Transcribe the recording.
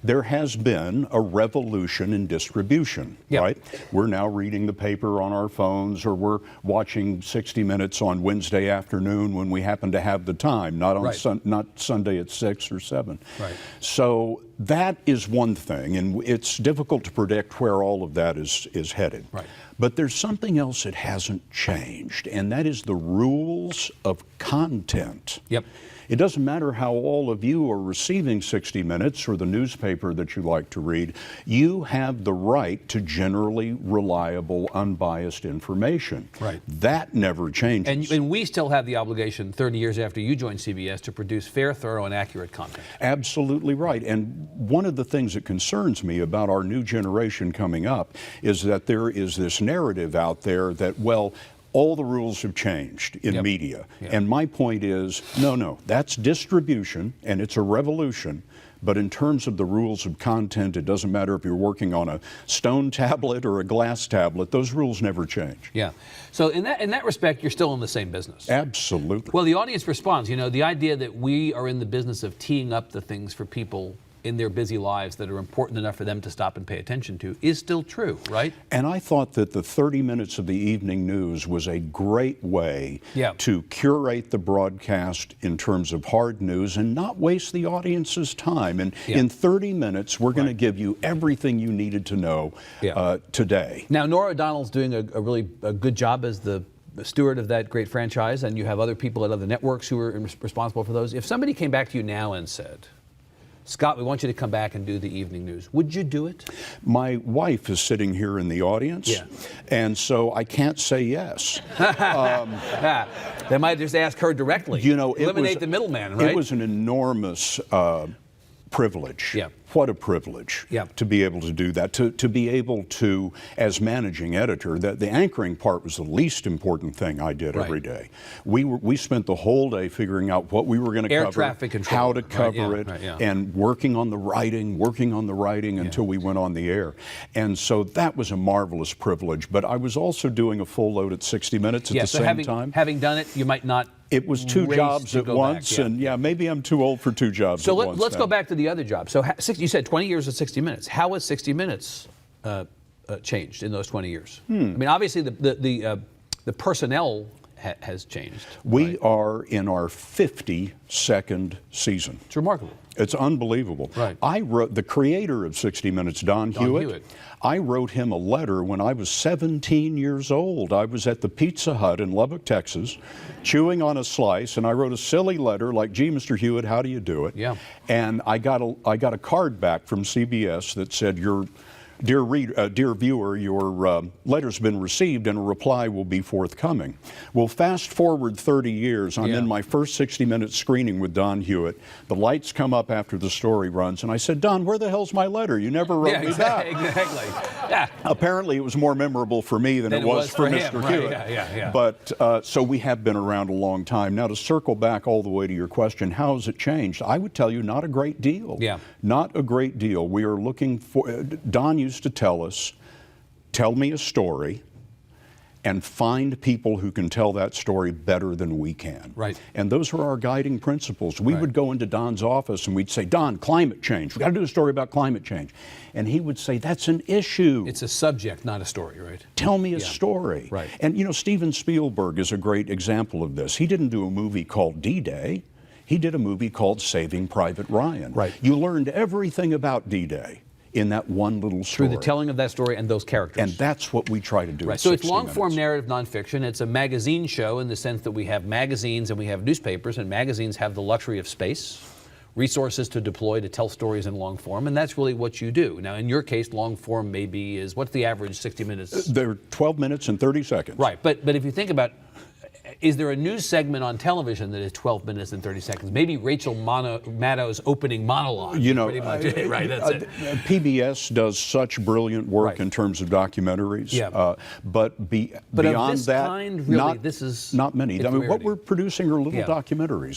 there has been a revolution in distribution, Yep. right? We're now reading the paper on our phones, or we're watching 60 Minutes on Wednesday afternoon when we happen to have the time, not on Right. not Sunday at 6 or 7. Right. So that is one thing, and it's difficult to predict where all of that is headed. Right. But there's something else that hasn't changed, and that is the rules of content. Yep. It doesn't matter how all of you are receiving 60 Minutes or the newspaper that you like to read, you have the right to generally reliable, unbiased information. Right. That never changes. And we still have the obligation 30 years after you joined CBS to produce fair, thorough, and accurate content. Absolutely right. And one of the things that concerns me about our new generation coming up is that there is this narrative out there that, well, all the rules have changed in Yep. media. Yep. And my point is, no, that's distribution, and it's a revolution. But in terms of the rules of content, it doesn't matter if you're working on a stone tablet or a glass tablet, those rules never change. Yeah. So in that respect, you're still in the same business. Absolutely. Well, the audience responds. You know, the idea that we are in the business of teeing up the things for people in their busy lives that are important enough for them to stop and pay attention to is still true, right? And I thought that the 30 minutes of the evening news was a great way Yeah. to curate the broadcast in terms of hard news and not waste the audience's time. And Yeah. in 30 minutes, we're going to give you everything you needed to know Yeah. today. Now, Norah O'Donnell's doing a really good job as the steward of that great franchise, and you have other people at other networks who are responsible for those. If somebody came back to you now and said, Scott, we want you to come back and do the evening news, would you do it? My wife is sitting here in the audience, Yeah. and so I can't say yes. They might just ask her directly. You know, eliminate the middleman, right? It was an enormous privilege. Yeah. What a privilege Yeah. to be able to do that, to be able to, as managing editor, that the anchoring part was the least important thing I did Right. every day. We spent the whole day figuring out what we were going to Air cover, traffic control, how to right, cover yeah, it, right, yeah. and working on the writing until we went on the air. And so that was a marvelous privilege. But I was also doing a full load at 60 Minutes at the so same time. having done it, you might not. It was two race jobs to at go once, back, yeah. and yeah, maybe I'm too old for two jobs So at once. let's now. go back to the other job. So you said 20 years of 60 Minutes. How has 60 Minutes changed in those 20 years? I mean, obviously the personnel has changed. We right? are in our 52nd season. It's remarkable. It's unbelievable. Right. I wrote, the creator of 60 Minutes, Don Hewitt, Hewitt. I wrote him a letter when I was 17 years old. I was at the Pizza Hut in Lubbock, Texas, chewing on a slice, and I wrote a silly letter like, gee, Mr. Hewitt, how do you do it? Yeah. And I got a card back from CBS that said, Dear viewer, your letter's been received and a reply will be forthcoming. Well, fast forward 30 years, I'm Yeah. in my first 60-minute screening with Don Hewitt. The lights come up after the story runs, and I said, Don, where the hell's my letter? You never wrote me back. Exactly. Yeah. Apparently, it was more memorable for me than it was for him. Mr. Right, Hewitt. yeah. But so we have been around a long time. Now, to circle back all the way to your question, how has it changed? I would tell you, not a great deal. Yeah. Not a great deal. We are looking for, Don used to tell us, tell me a story and find people who can tell that story better than we can. Right. And those are our guiding principles. We Right. would go into Don's office and we'd say, Don, climate change. We've got to do a story about climate change. And he would say, that's an issue. It's a subject, not a story, right? Tell me a story. Right. And you know, Steven Spielberg is a great example of this. He didn't do a movie called D-Day. He did a movie called Saving Private Ryan. Right. You learned everything about D-Day in that one little story. Through the telling of that story and those characters. And that's what we try to do. Right. at So it's 60 long-form Minutes. narrative nonfiction. It's a magazine show in the sense that we have magazines and we have newspapers, and magazines have the luxury of space, resources to deploy to tell stories in long form, and that's really what you do. Now, in your case, long form maybe is, what's the average 60 minutes? They're 12 minutes and 30 seconds. Right. But if you think about, is there a news segment on television that is 12 minutes and 30 seconds? Maybe Rachel Maddow's opening monologue. You know, pretty much it. Right, that's it. PBS does such brilliant work Right. in terms of documentaries. Yeah. But But beyond of this that, kind, really, not, this is not many. it's I mean, what rarity. we're producing are little Yeah. documentaries.